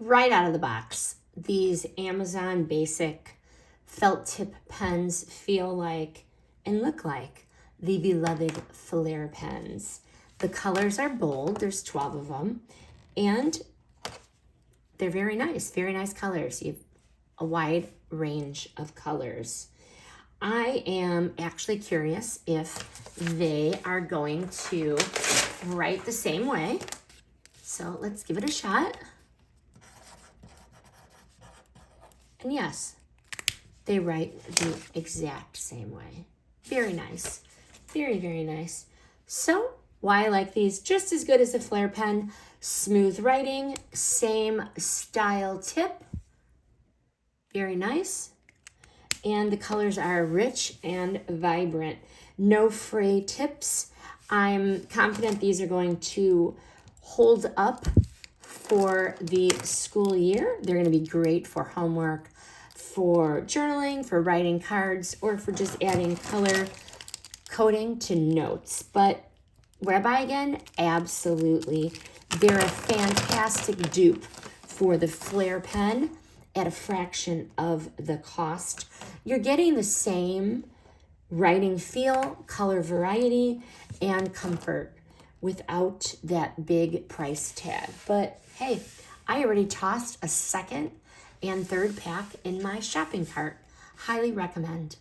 right out of the box, these Amazon basic felt tip pens feel like and look like the beloved Flair pens. The colors are bold, there's 12 of them, and they're very nice colors. You have a wide range of colors. I am actually curious if they are going to write the same way. So let's give it a shot. And yes, they write the exact same way. Very nice. Very, very nice. So why I like these just as good as the Flair pen. Smooth writing, same style tip. Very nice. And the colors are rich and vibrant. No fray tips. I'm confident these are going to hold up for the school year. They're going to be great for homework, for journaling, for writing cards, or for just adding color coding to notes. But would I buy again? Absolutely. They're a fantastic dupe for the Flair pen at a fraction of the cost. You're getting the same writing feel, color variety, and comfort without that big price tag. But hey, I already tossed a second and third pack in my shopping cart. Highly recommend.